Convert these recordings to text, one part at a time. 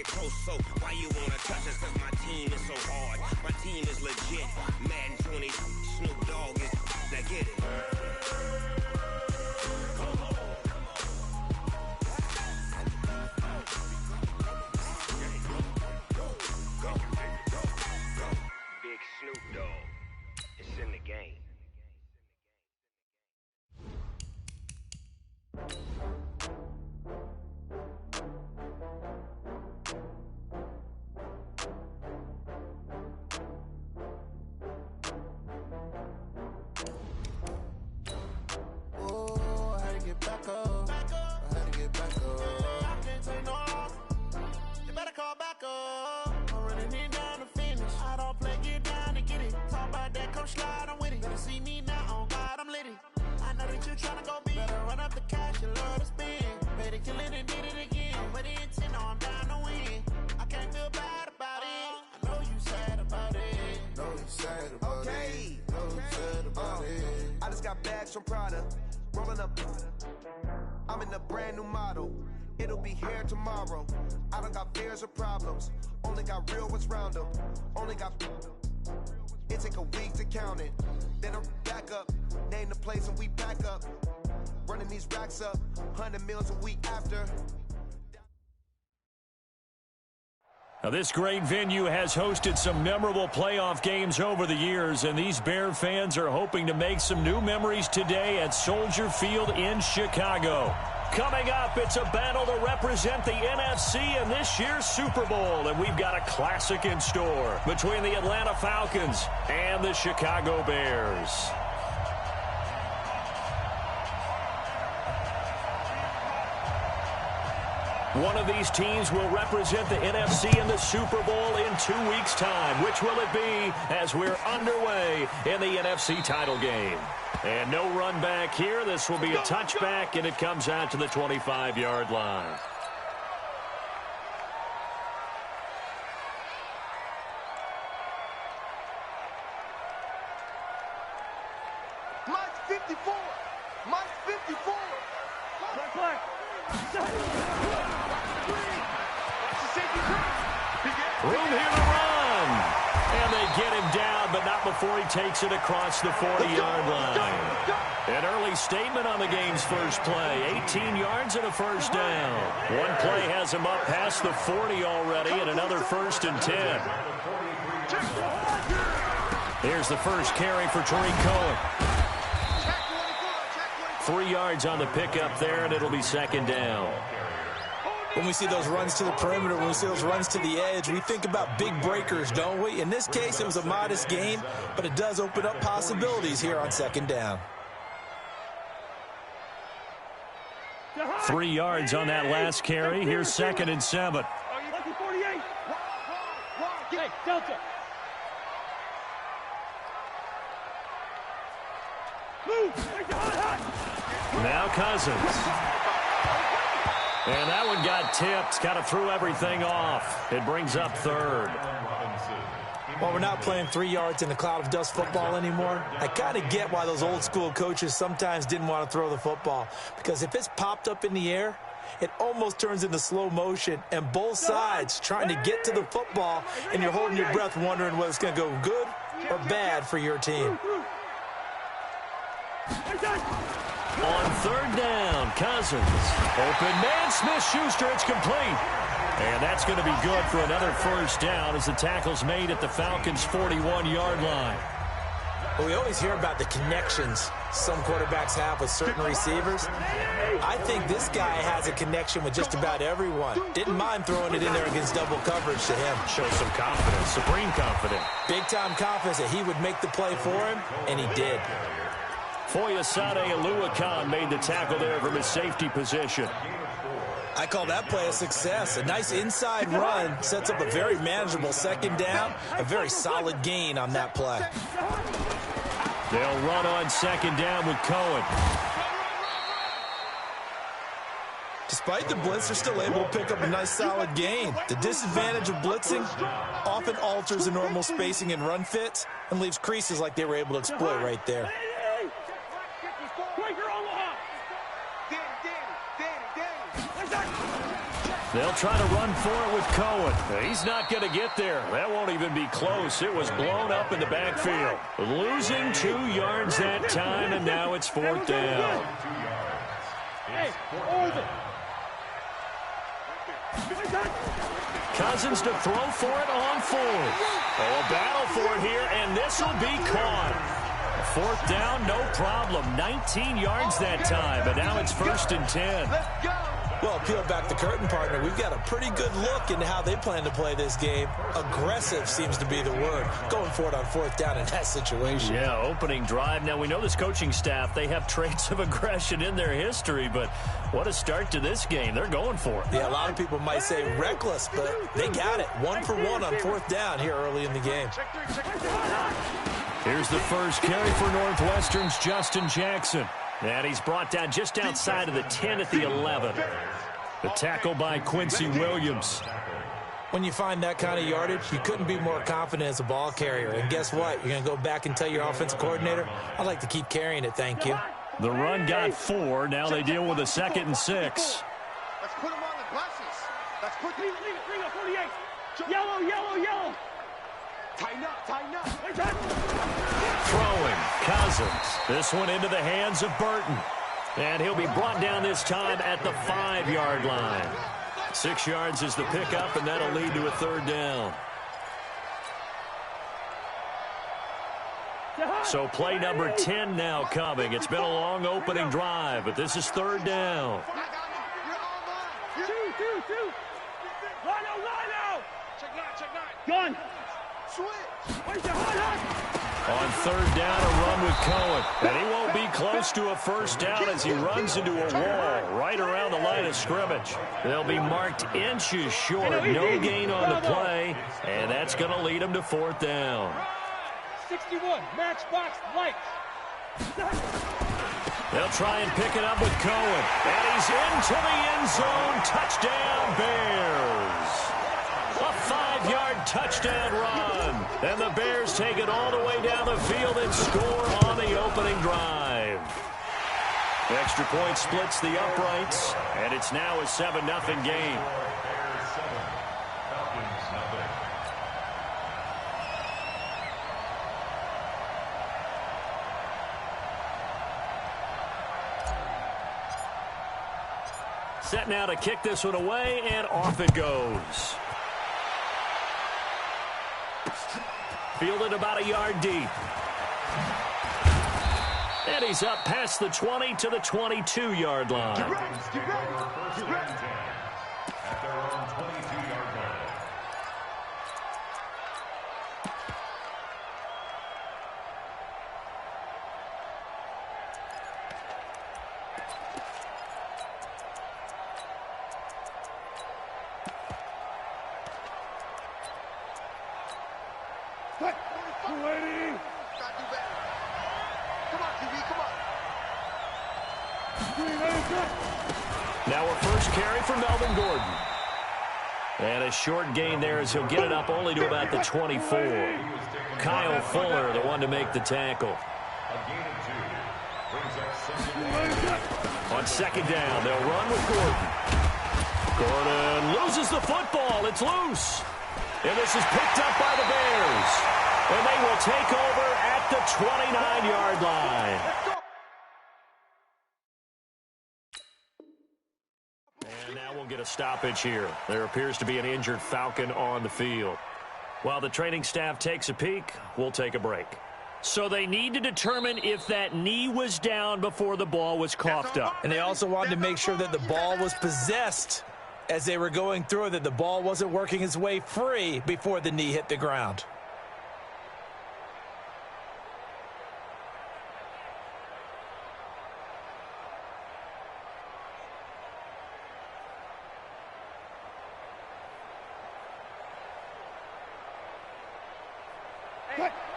get close, so why you wanna touch us? Cause my team is so hard. My team is legit. Madden 20, Snoop Dogg is, now get it. Big Snoop Dogg, it's in the game. I just got bags from Prada, rolling up. I'm in a brand new model. It'll be here tomorrow. I don't got fears or problems. Only got real ones round them. Only got. It take a week to count it. Then I'm back up. Name the place and we back up. Running these racks up. 100 meals a week after. Now, this great venue has hosted some memorable playoff games over the years, and these Bear fans are hoping to make some new memories today at Soldier Field in Chicago. Coming up, it's a battle to represent the NFC in this year's Super Bowl, and we've got a classic in store between the Atlanta Falcons and the Chicago Bears. One of these teams will represent the NFC in the Super Bowl in 2 weeks' time. Which will it be as we're underway in the NFC title game? And no run back here. This will be a touchback, and it comes out to the 25-yard line. Mike's 54. Mike's 54. Right flag. Room here to run. And they get him down, but not before he takes it across the 40-yard line. An early statement on the game's first play. 18 yards and a first down. One play has him up past the 40 already, and another 1st and 10. Here's the first carry for Tariq Cohen. 3 yards on the pickup there, and it'll be 2nd down. When we see those runs to the perimeter, when we see those runs to the edge, we think about big breakers, don't we? In this case, it was a modest gain, but it does open up possibilities here on 2nd down. 3 yards on that last carry. Here's 2nd and 7. Hey, Delta. Now Cousins. And that one got tipped, kind of threw everything off. It brings up 3rd. Well, we're not playing 3 yards in a cloud of dust football anymore. I kind of get why those old school coaches sometimes didn't want to throw the football. Because if it's popped up in the air, it almost turns into slow motion. And both sides trying to get to the football, and you're holding your breath wondering whether it's going to go good or bad for your team. On 3rd down, Cousins. Open man, Smith-Schuster, it's complete. And that's going to be good for another 1st down as the tackle's made at the Falcons' 41-yard line. Well, we always hear about the connections some quarterbacks have with certain receivers. I think this guy has a connection with just about everyone. Didn't mind throwing it in there against double coverage to him. Shows some confidence, supreme confidence. Big-time confidence that he would make the play for him, and he did. Foyesade Oluwakan made the tackle there from his safety position. I call that play a success. A nice inside run sets up a very manageable 2nd down, a very solid gain on that play. They'll run on 2nd down with Cohen. Despite the blitz, they're still able to pick up a nice solid gain. The disadvantage of blitzing often alters the normal spacing and run fits and leaves creases like they were able to exploit right there. They'll try to run for it with Cohen. He's not going to get there. That won't even be close. It was blown up in the backfield. Losing 2 yards that time, and now it's 4th down. Cousins to throw for it on 4th. Oh, a battle for it here, and this will be caught. 4th down, no problem. 19 yards that time, and now it's 1st and 10. Let's go. Well, peel back the curtain, partner. We've got a pretty good look into how they plan to play this game. Aggressive seems to be the word. Going for it on 4th down in that situation. Yeah, opening drive. Now, we know this coaching staff, they have traits of aggression in their history, but what a start to this game. They're going for it. Yeah, a lot of people might say reckless, but they got it. 1 for 1 on 4th down here early in the game. Here's the first carry for Northwestern's Justin Jackson. And he's brought down just outside of the 10 at the 11. The tackle by Quincy Williams. When you find that kind of yardage, you couldn't be more confident as a ball carrier. And guess what? You're going to go back and tell your offensive coordinator, I'd like to keep carrying it, thank you. The run got 4. Now they deal with a 2nd and 6. Let's put him on the buses. Let's put him. Bring up 48. Yellow. Tighten up. Throwing, Cousins. This one into the hands of Burton. And he'll be brought down this time at the 5-yard line. 6 yards is the pickup, and that'll lead to a 3rd down. So play number 10 now coming. It's been a long opening drive, but this is 3rd down. Two. Line out. Check 9. Gun. Switch. Where's your hot? On 3rd down, a run with Cohen. And he won't be close to a 1st down as he runs into a wall right around the line of scrimmage. They'll be marked inches short. No gain on the play, and that's going to lead him to 4th down. 61, matchbox, lights. They'll try and pick it up with Cohen. And he's into the end zone. Touchdown, Bears. A 5-yard touchdown run. And the Bears take it all the way down the field and score on the opening drive. The extra point splits the uprights, and it's now a 7-0 game. Set now to kick this one away, and off it goes. Fielded about a yard deep. And he's up past the 20 to the 22-yard line. Get ready. At their own 22-yard line. Ready. Gotta do better. Come on, QB, come on. Now a first carry for Melvin Gordon. And a short gain there as he'll get it up only to about the 24. Kyle Fuller, the one to make the tackle. On 2nd down, they'll run with Gordon. Gordon loses the football. It's loose. And this is picked up by the Bears. And they will take over at the 29-yard line. And now we'll get a stoppage here. There appears to be an injured Falcon on the field. While the training staff takes a peek, we'll take a break. So they need to determine if that knee was down before the ball was coughed up. And they also wanted to make sure that the ball was possessed as they were going through, that the ball wasn't working its way free before the knee hit the ground.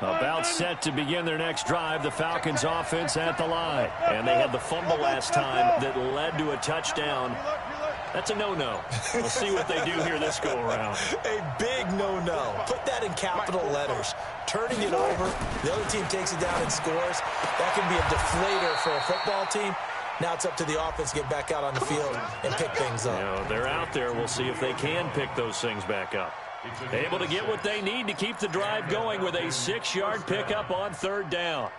About set to begin their next drive, the Falcons offense at the line. And they had the fumble last time that led to a touchdown. That's a no-no. We'll see what they do here this go-around. A big no-no. Put that in capital letters. Turning it over, the other team takes it down and scores. That can be a deflator for a football team. Now it's up to the offense to get back out on the field and pick things up. You know, they're out there. We'll see if they can pick those things back up. Able to get what they need to keep the drive going with a 6-yard pickup on 3rd down.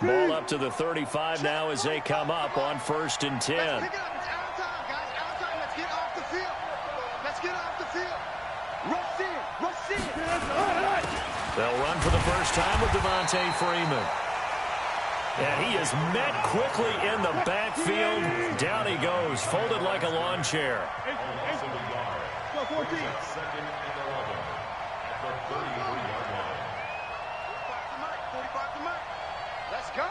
Ball up to the 35 now as they come up on 1st and 10. Pick it up. It's out of time, guys. Out of time. Let's get off the field. Let's get off the field. Rush in. Rush in. They'll run for the first time with Devontae Freeman. And he is met quickly in the backfield. Down he goes, folded like a lawn chair. 14. Second and 11 at the 33-yard line. 45 to Mike. Let's go.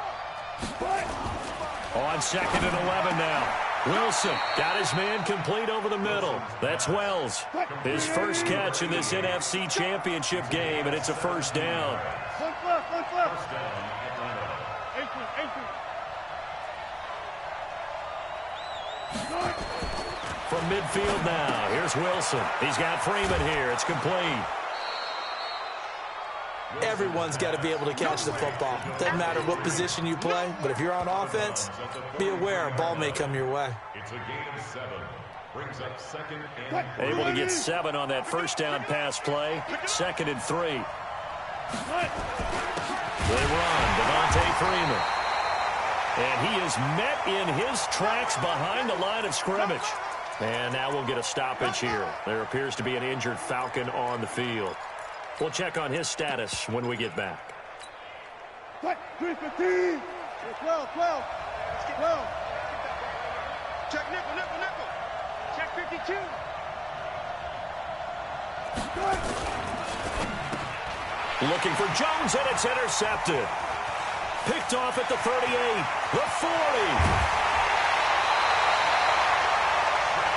On 2nd and 11 now. Wilson got his man complete over the middle. That's Wells. His first catch in this NFC Championship game, and it's a 1st down. One left. First down, Atlanta. 18. From midfield now, here's Wilson. He's got Freeman here. It's complete. Everyone's got to be able to catch the football. Doesn't matter what position you play, but if you're on offense, be aware a ball may come your way. It's a gain of 7. Brings up 2nd and 3. Able to get 7 on that 1st down pass play. 2nd and 3. They run, Devontae Freeman. And he is met in his tracks behind the line of scrimmage. And now we'll get a stoppage here. There appears to be an injured Falcon on the field. We'll check on his status when we get back. 315. 12. Check nickel. Check 52. Looking for Jones, and it's intercepted. Picked off at the 38, the 40.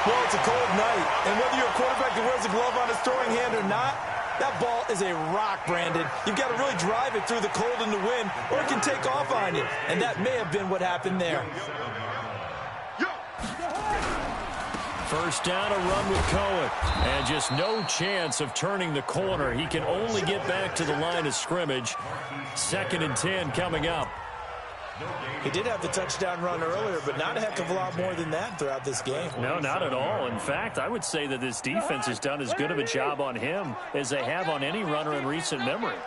Well, it's a cold night, and whether you're a quarterback that wears a glove on his throwing hand or not, that ball is a rock, Brandon. You've got to really drive it through the cold and the wind, or it can take off on you. And that may have been what happened there. 1st down, a run with Cohen. And just no chance of turning the corner. He can only get back to the line of scrimmage. 2nd and 10 coming up. He did have the touchdown run earlier, but not a heck of a lot more than that throughout this game. No, not at all. In fact, I would say that this defense has done as good of a job on him as they have on any runner in recent memory.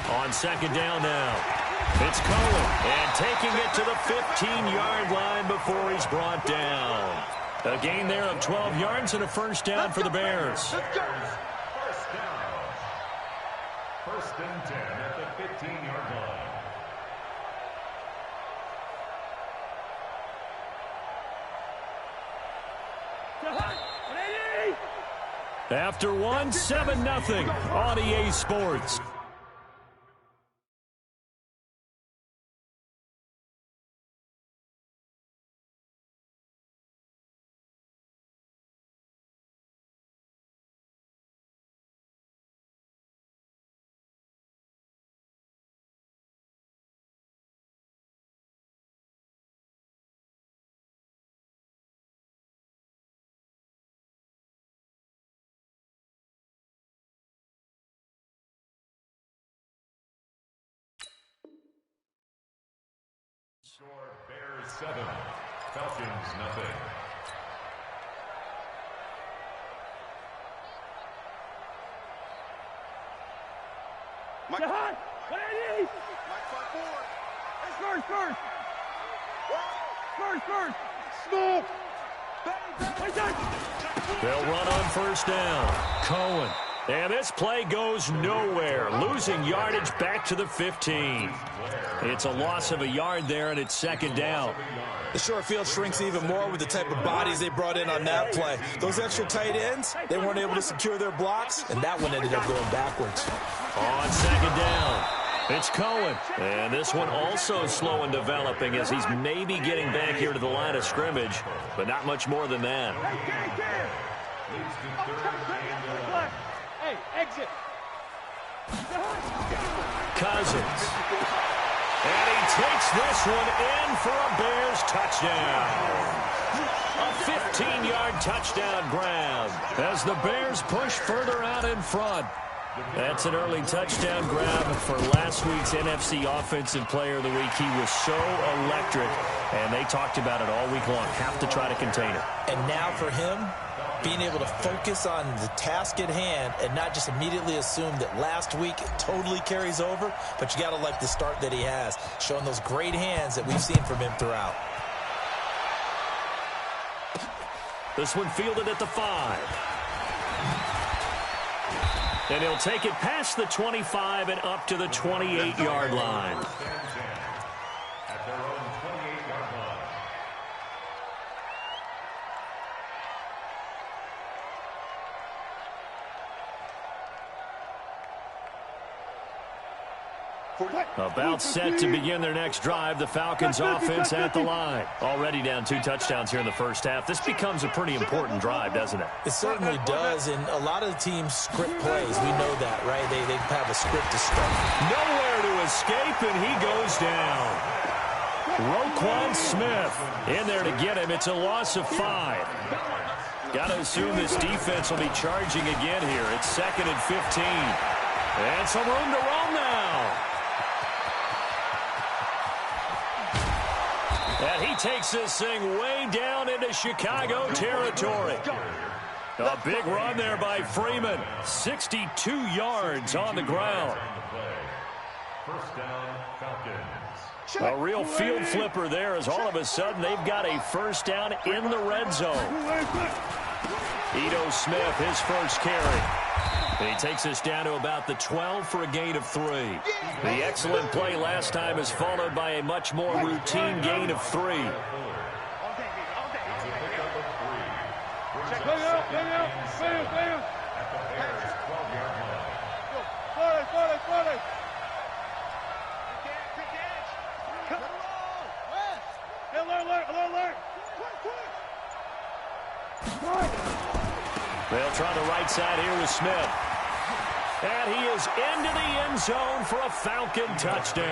On 2nd down now, it's Cohen, and taking it to the 15-yard line before he's brought down. A gain there of 12 yards and a 1st down for the Bears. First down. 1st and 10 at the 15-yard line. After 1, 7-0 on EA Sports. Score Bears 7, Falcons nothing. Mike, what I need? Mike 5-4. First. Smoke. They'll run on 1st down. Cohen. And this play goes nowhere. Losing yardage back to the 15. It's a loss of a yard there, and it's 2nd down. The short field shrinks even more with the type of bodies they brought in on that play. Those extra tight ends, they weren't able to secure their blocks, and that one ended up going backwards. On 2nd down, it's Cohen. And this one also slow in developing as he's maybe getting back here to the line of scrimmage, but not much more than that. Hey, exit. Cousins. And he takes this one in for a Bears touchdown. 15-yard touchdown grab as the Bears push further out in front. That's an early touchdown grab for last week's NFC Offensive Player of the Week. He was so electric, and they talked about it all week long. Have to try to contain it. And now for him, being able to focus on the task at hand and not just immediately assume that last week it totally carries over, but you got to like the start that he has, showing those great hands that we've seen from him throughout. This one fielded at the 5. And he'll take it past the 25 and up to the 28-yard line. At their own 28-yard line. About set to begin their next drive, the Falcons offense at the line. Already down 2 touchdowns here in the first half. This becomes a pretty important drive, doesn't it? It certainly does, and a lot of the teams script plays. We know that, right? They have a script to start. Nowhere to escape, and he goes down. Roquan Smith in there to get him. It's a loss of 5. Got to assume this defense will be charging again here. It's 2nd and 15. And some room to roam now. And he takes this thing way down into Chicago territory. A big run there by Freeman. 62 yards on the ground. First down, Falcons. A real field flipper there as all of a sudden they've got a first down in the red zone. Ito Smith, his first carry. And he takes us down to about the 12 for a gain of 3. The excellent play last time is followed by a much more routine gain of 3. They'll try the right side here with Smith. And he is into the end zone for a Falcon touchdown.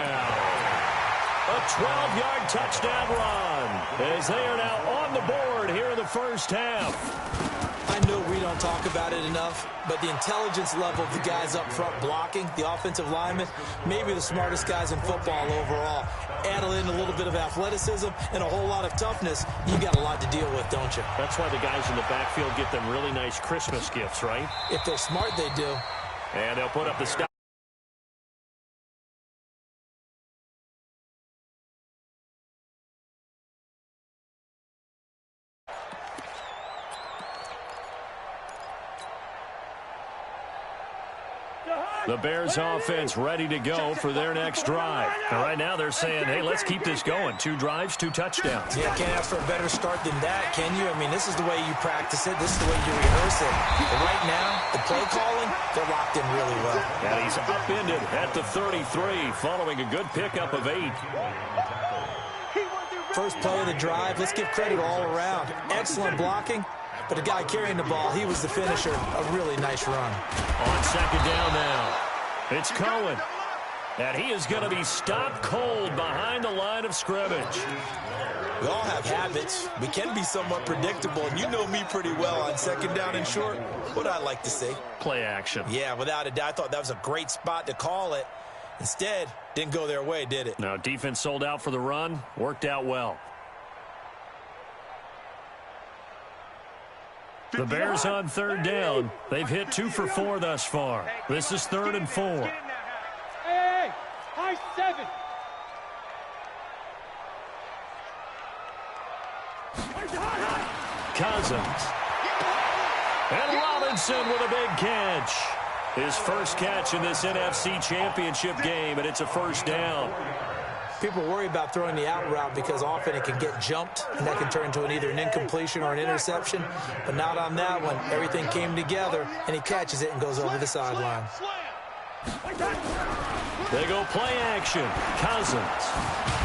A 12-yard touchdown run as they are now on the board here in the first half. I know we don't talk about it enough, but the intelligence level of the guys up front blocking, the offensive linemen, maybe the smartest guys in football overall. Add in a little bit of athleticism and a whole lot of toughness, you got a lot to deal with, don't you? That's why the guys in the backfield get them really nice Christmas gifts, right? If they're smart, they do. And they'll put up the stop. The Bears offense ready to go for their next drive. And right now they're saying, hey, let's keep this going. 2 drives, 2 touchdowns. Yeah, can't ask for a better start than that, can you? I mean, this is the way you practice it. This is the way you rehearse it. But right now, the play calling, they're locked in really well. And he's upended at the 33 following a good pickup of 8. First play of the drive, let's give credit all around. Excellent blocking. But the guy carrying the ball, he was the finisher. A really nice run. On second down now, it's Cohen. And he is going to be stopped cold behind the line of scrimmage. We all have habits. We can be somewhat predictable, and you know me pretty well on second down and short. What I like to see. Play action. Yeah, without a doubt. I thought that was a great spot to call it. Instead, didn't go their way, did it? No, defense sold out for the run. Worked out well. The Bears on third down. They've hit 2 for 4 thus far. This is 3rd and 4. Hey, high 7. Cousins. And Robinson with a big catch. His first catch in this NFC Championship game, and it's a first down. People worry about throwing the out route because often it can get jumped, and that can turn into either an incompletion or an interception. But not on that one. Everything came together, and he catches it and goes over the sideline. They go play action. Cousins.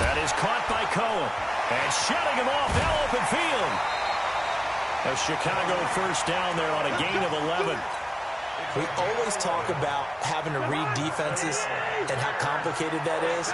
That is caught by Cohen. And shutting him off, now open field. A Chicago first down there on a gain of 11. We always talk about having to read defenses and how complicated that is.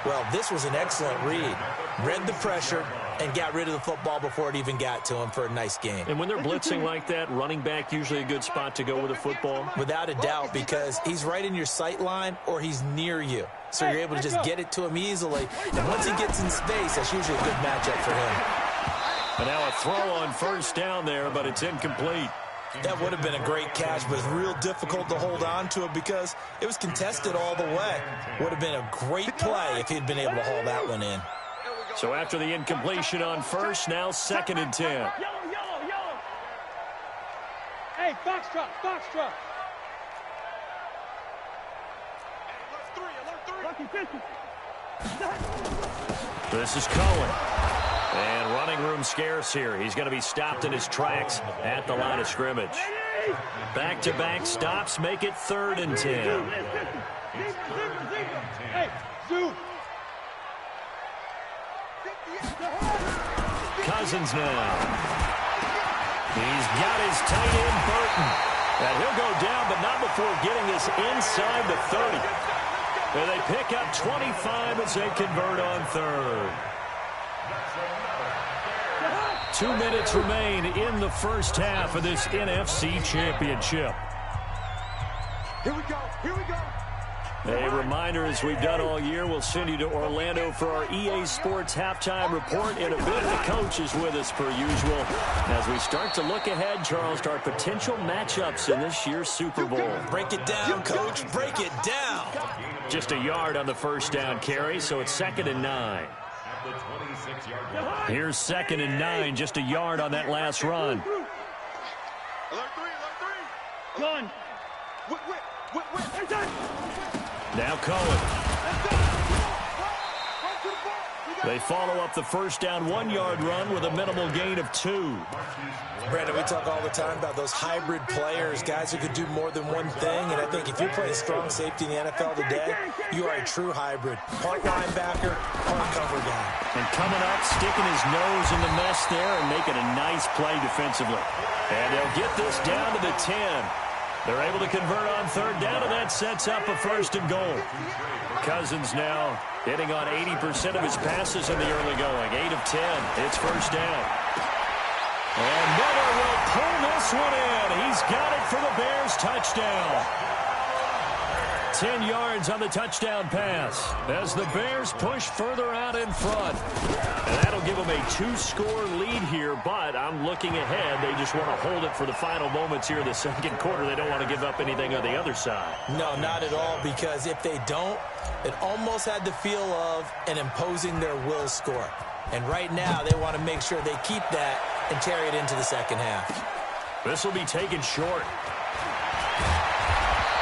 Well, this was an excellent read. Read the pressure and got rid of the football before it even got to him for a nice game. And when they're blitzing like that, running back usually a good spot to go with a football? Without a doubt, because he's right in your sight line or he's near you. So you're able to just get it to him easily. And once he gets in space, that's usually a good matchup for him. And now a throw on first down there, but it's incomplete. That would have been a great catch, but it's real difficult to hold on to it because it was contested all the way. Would have been a great play if he'd been able to haul that one in. So after the incompletion on first, now 2nd and 10. Yellow. Hey, foxtrot. Alert 3. This is Cohen. And running room scarce here. He's going to be stopped in his tracks at the line of scrimmage. Back-to-back stops make it 3rd and 10. Hey, Zoo. Cousins now. He's got his tight end, Burton. And he'll go down, but not before getting this inside the 30. And they pick up 25 as they convert on 3rd. 2 minutes remain in the first half of this NFC Championship. Here we go. A reminder, as we've done all year, we'll send you to Orlando for our EA Sports halftime report. In a bit, the coach is with us per usual. As we start to look ahead, Charles, to our potential matchups in this year's Super Bowl. Break it down, Coach. Break it down. Just a yard on the first down carry, so it's 2nd and 9. Here's 2nd and 9, just a yard on that last run. Alert 3. Gun. Wait. Now Cohen. They follow up the first down 1-yard run with a minimal gain of 2. Brandon, we talk all the time about those hybrid players, guys who could do more than one thing, and I think if you're playing strong safety in the NFL today, you are a true hybrid. Part linebacker, part cover guy. And coming up, sticking his nose in the mess there and making a nice play defensively. And they'll get this down to the 10. They're able to convert on 3rd down, and that sets up a 1st and goal. Cousins now hitting on 80% of his passes in the early going. 8 of 10. It's 1st down. And Miller will pull this one in. He's got it for the Bears touchdown. 10 yards on the touchdown pass as the Bears push further out in front. And that'll give them a 2-score lead here, but I'm looking ahead. They just want to hold it for the final moments here in the 2nd quarter. They don't want to give up anything on the other side. No, not at all, because if they don't, it almost had the feel of an imposing their will score. And right now, they want to make sure they keep that and carry it into the 2nd half. This will be taken short.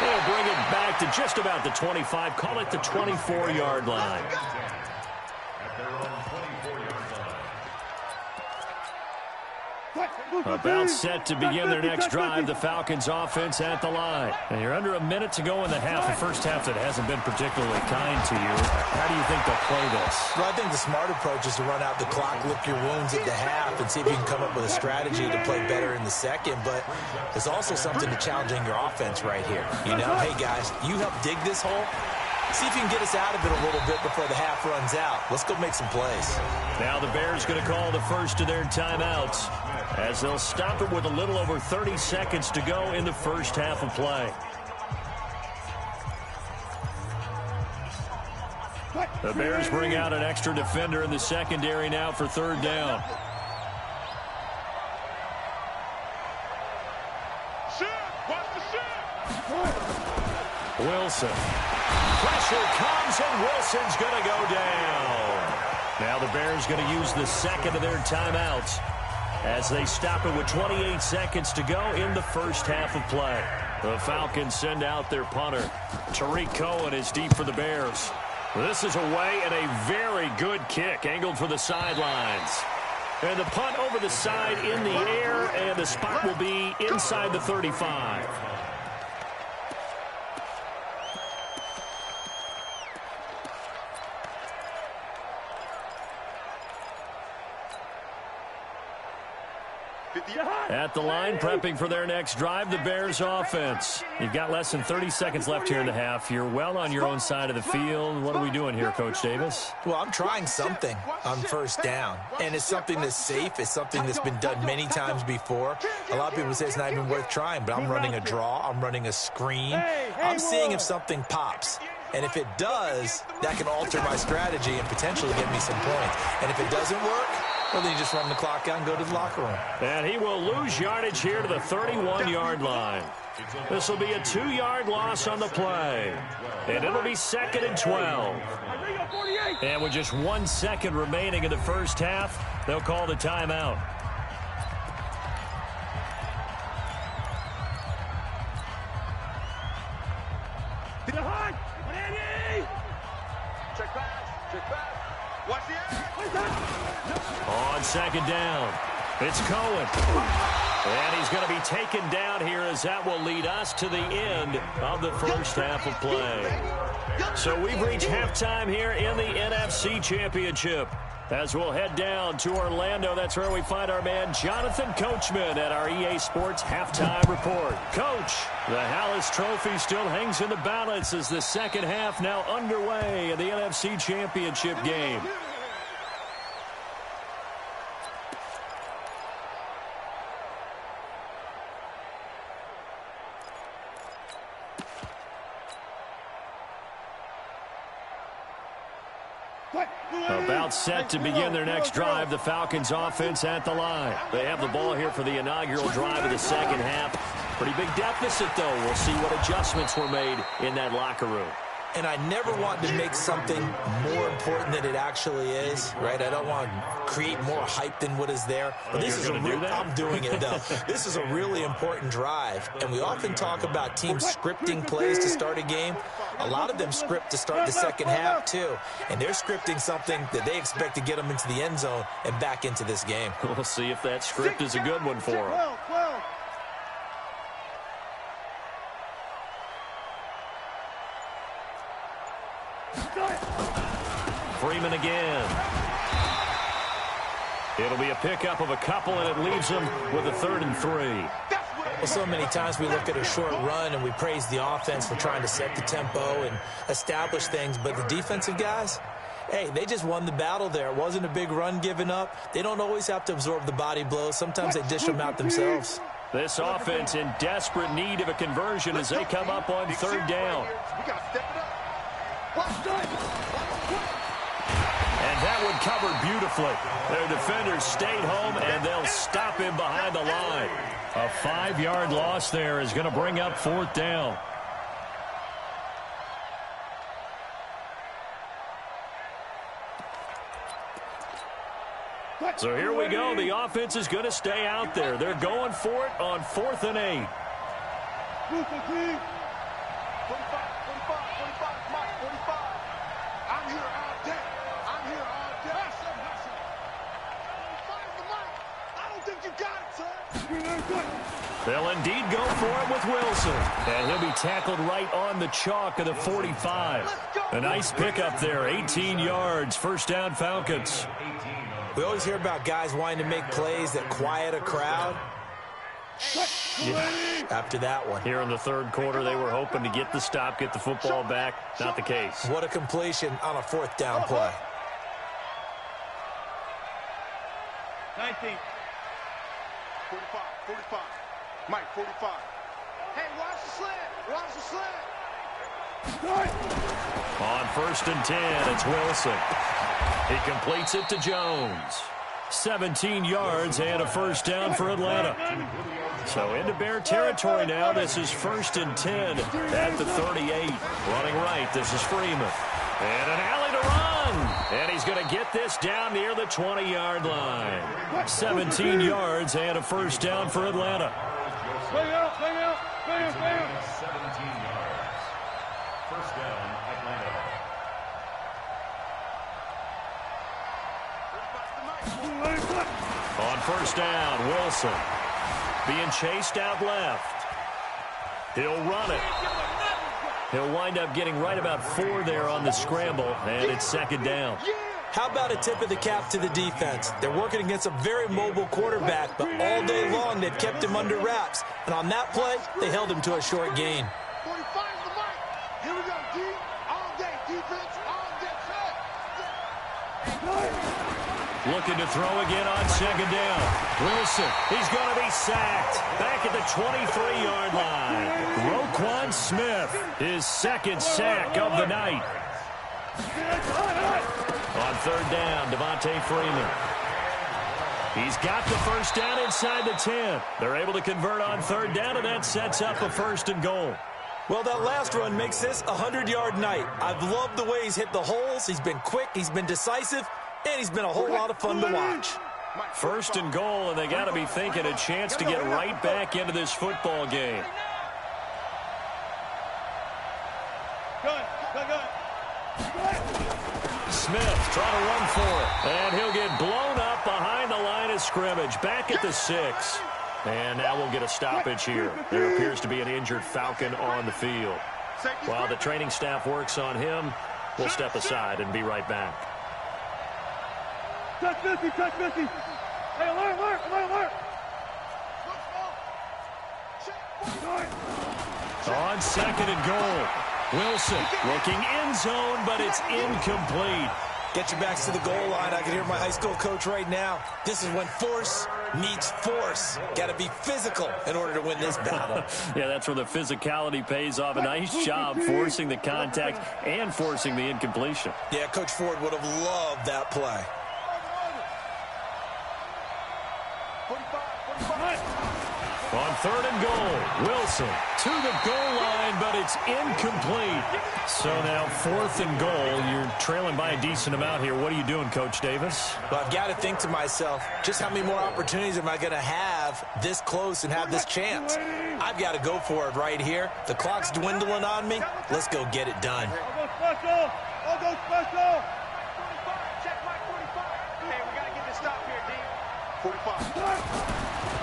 They'll bring it back to just about the 25. Call it the 24-yard line. About set to begin their next drive, the Falcons offense at the line. And you're under a minute to go in the half, the first half that hasn't been particularly kind to you. How do you think they'll play this? Well, I think the smart approach is to run out the clock, lick your wounds at the half, and see if you can come up with a strategy to play better in the 2nd. But there's also something to challenging your offense right here. You know, hey, guys, you help dig this hole. See if you can get us out of it a little bit before the half runs out. Let's go make some plays. Now the Bears going to call the first of their timeouts as they'll stop it with a little over 30 seconds to go in the first half of play. The Bears bring out an extra defender in the secondary now for 3rd down. Wilson. Pressure comes, and Wilson's going to go down. Now the Bears going to use the 2nd of their timeouts as they stop it with 28 seconds to go in the first half of play. The Falcons send out their punter. Tariq Cohen is deep for the Bears. This is away and a very good kick angled for the sidelines. And the punt over the side in the air, and the spot will be inside the 35. At the line, prepping for their next drive, the Bears offense. You've got less than 30 seconds left here in the half. You're well on your own side of the field. What are we doing here, Coach Davis? Well, I'm trying something on first down, and it's something that's safe. It's something that's been done many times before. A lot of people say it's not even worth trying, but I'm running a draw. I'm running a screen. I'm seeing if something pops. And if it does, that can alter my strategy and potentially get me some points. And if it doesn't work, well, then you just run the clock out and go to the locker room. And he will lose yardage here to the 31-yard line. This will be a 2-yard loss on the play. And it'll be 2nd and 12. And with just 1 second remaining in the first half, they'll call the timeout. On 2nd down, it's Cohen. And he's going to be taken down here as that will lead us to the end of the first half of play. So we've reached halftime here in the NFC Championship. As we'll head down to Orlando, that's where we find our man Jonathan Coachman at our EA Sports Halftime Report. Coach, the Hallis Trophy still hangs in the balance as the second half now underway in the NFC Championship game. About set to begin their next drive, the Falcons offense at the line. They have the ball here for the inaugural drive of the second half. Pretty big deficit, though. We'll see what adjustments were made in that locker room. And I never want to make something more important than it actually is, right? I don't want to create more hype than what is there. But this is I'm doing it, though. This is a really important drive. And we often talk about teams scripting plays to start a game. A lot of them script to start the second half, too. And they're scripting something that they expect to get them into the end zone and back into this game. We'll see if that script is a good one for them. Freeman again. It'll be a pickup of a couple, and it leaves them with a 3rd and 3. Well, so many times we look at a short run and we praise the offense for trying to set the tempo and establish things, but the defensive guys, hey, they just won the battle there. It wasn't a big run given up. They don't always have to absorb the body blows. Sometimes they dish them out themselves. This offense in desperate need of a conversion as they come up on 3rd down. And that one covered beautifully. Their defenders stayed home, and they'll stop him behind the line. A 5-yard loss there is going to bring up 4th down. So here we go. The offense is going to stay out there. They're going for it on 4th and 8. 45. I'm here all day. I don't think you got it, son. They'll indeed go for it with Wilson. And he'll be tackled right on the chalk of the 45. A nice pickup there, 18 yards, 1st down Falcons. We always hear about guys wanting to make plays that quiet a crowd. Yeah, after that one. Here in the 3rd quarter, they were hoping to get the stop, get the football back. Not the case. What a completion on a 4th down play. 19. 45. Mike, 45. Hey, watch the slant. On 1st and 10, it's Wilson. He completes it to Jones. 17 yards and a 1st down for Atlanta. So into Bear territory now. This is 1st and 10 at the 38. Running right, this is Freeman. And an alley to run. And he's going to get this down near the 20-yard line. 17 yards and a 1st down for Atlanta. Bang out. 17 yards. 1st down, Atlanta. On 1st down, Wilson being chased out left. He'll run it. He'll wind up getting right about 4 there on the scramble, and it's 2nd down. How about a tip of the cap to the defense? They're working against a very mobile quarterback, but all day long they've kept him under wraps. And on that play, they held him to a short gain. 45 is the mark. Here we go, D. All day defense, all day set. Looking to throw again on second down. Wilson, he's going to be sacked. Back at the 23-yard line. Roquan Smith, his second sack of the night. On third down, Devontae Freeman. He's got the first down inside the 10. They're able to convert on third down, and that sets up a 1st and goal. Well, that last run makes this a 100-yard night. I've loved the way he's hit the holes. He's been quick, he's been decisive, and he's been a whole lot of fun to watch. 1st and goal, and they got to be thinking a chance to get right back into this football game. Smith trying to run for it, and he'll get blown up behind the line of scrimmage, back at the 6. And now we'll get a stoppage here. There appears to be an injured Falcon on the field. While the training staff works on him, we'll step aside and be right back. Touch Missy, touch Missy. Hey, alert, alert, alert, alert. On 2nd and goal. Wilson looking end zone, but it's incomplete. Get your backs to the goal line. I can hear my high school coach right now. This is when force meets force. Got to be physical in order to win this battle. Yeah, that's where the physicality pays off. A nice job forcing the contact and forcing the incompletion. Yeah, Coach Ford would have loved that play. 45. On 3rd and goal, Wilson to the goal line, but it's incomplete. So now 4th and goal. You're trailing by a decent amount here. What are you doing, Coach Davis? Well, I've got to think to myself, just how many more opportunities am I going to have this close and have this chance? I've got to go for it right here. The clock's dwindling on me. Let's go get it done. I'll go special. I'll go special. 45. Check my 45. Hey, we got to get this stop here, D. 45.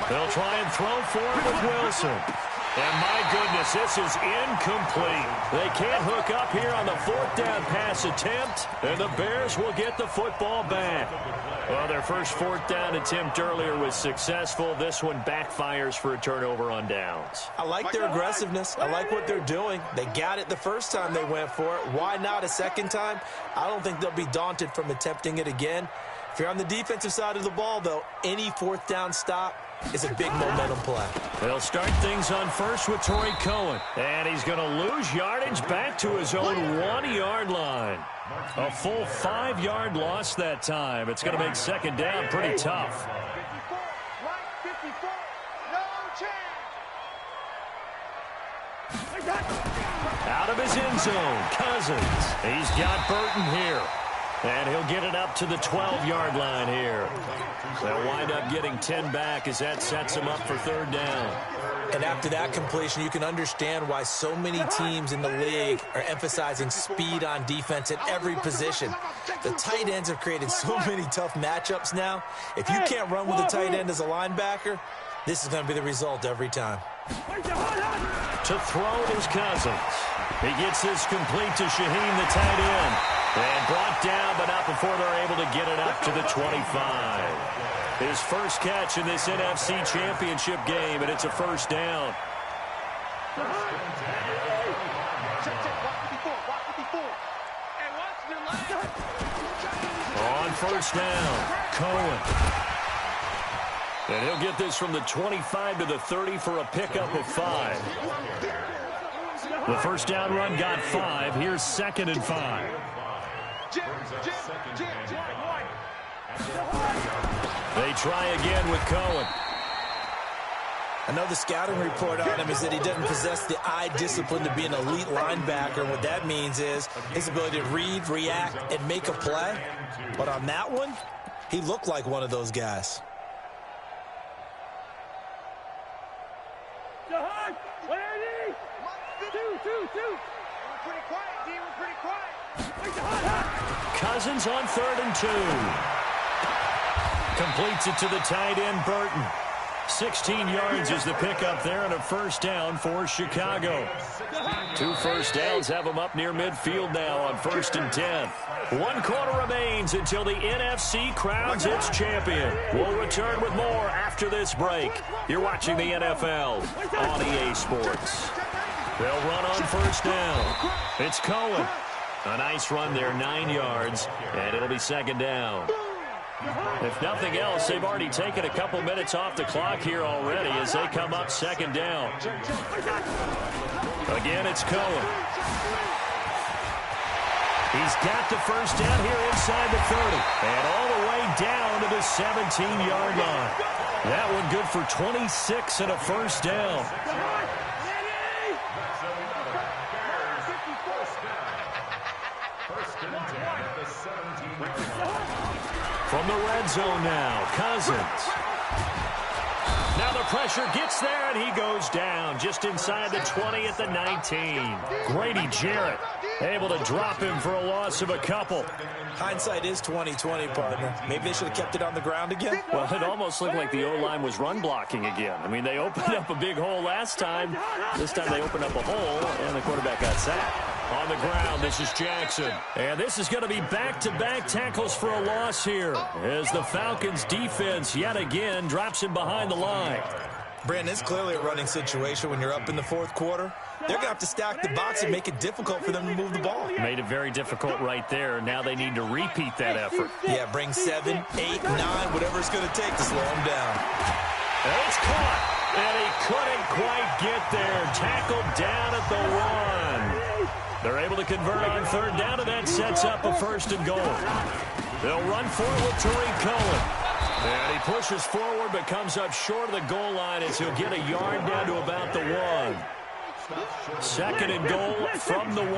They'll try and throw for it with Wilson. And my goodness, this is incomplete. They can't hook up here on the 4th down pass attempt, and the Bears will get the football back. Well, their first 4th down attempt earlier was successful. This one backfires for a turnover on downs. I like their aggressiveness. I like what they're doing. They got it the first time they went for it. Why not a second time? I don't think they'll be daunted from attempting it again. If you're on the defensive side of the ball, though, any 4th down stop is a big momentum play. They'll start things on first with Torrey Cohen. And he's going to lose yardage back to his own 1-yard line. A full 5-yard loss that time. It's going to make second down pretty tough. 54, right, 54, no chance. Out of his end zone, Cousins. He's got Burton here. And he'll get it up to the 12-yard line here. They'll wind up getting 10 back as that sets him up for 3rd down. And after that completion, you can understand why so many teams in the league are emphasizing speed on defense at every position. The tight ends have created so many tough matchups now. If you can't run with a tight end as a linebacker, this is going to be the result every time. To throw is Cousins. He gets this complete to Shaheen, the tight end. And brought down, but not before they're able to get it up to the 25. His first catch in this NFC Championship game, and it's a 1st down. On 1st down, Cohen. And he'll get this from the 25 to the 30 for a pickup of 5. The 1st down run got 5. Here's 2nd and 5. They try again with Cohen. I know the scouting report on him is that he doesn't possess the eye discipline to be an elite linebacker. What that means is his ability to read, react, and make a play. But on that one, he looked like one of those guys. Jahan, where are you? 2. We're pretty quiet, D. We're pretty quiet. Cousins on 3rd and 2. Completes it to the tight end, Burton. 16 yards is the pickup there and a first down for Chicago. 2 first downs have them up near midfield now on 1st and 10. 1 quarter remains until the NFC crowns its champion. We'll return with more after this break. You're watching the NFL on EA Sports. They'll run on first down. It's Cohen. A nice run there, 9 yards, and it'll be second down. If nothing else, they've already taken a couple minutes off the clock here already as they come up second down. Again, it's Cohen. He's got the first down here inside the 30 and all the way down to the 17-yard line. That one good for 26 and a first down. From the red zone now, Cousins. Now the pressure gets there, and he goes down just inside the 20 at the 19. Grady Jarrett able to drop him for a loss of a couple. Hindsight is 20/20, partner. Maybe they should have kept it on the ground again. Well, it almost looked like the O-line was run blocking again. I mean, they opened up a big hole last time. This time they opened up a hole, and the quarterback got sacked. On the ground, this is Jackson. And this is going to be back-to-back tackles for a loss here as the Falcons' defense yet again drops him behind the line. Brandon, it's clearly a running situation when you're up in the 4th quarter. They're going to have to stack the box and make it difficult for them to move the ball. Made it very difficult right there. Now they need to repeat that effort. Yeah, bring 7, 8, 9, whatever it's going to take to slow them down. And it's caught, and he couldn't quite get there. Tackled down at the 1. They're able to convert on 3rd down, and that sets up a 1st and goal. They'll run for it with Tariq Cohen. And he pushes forward but comes up short of the goal line as he'll get a yard down to about the 1. 2nd and goal from the 1.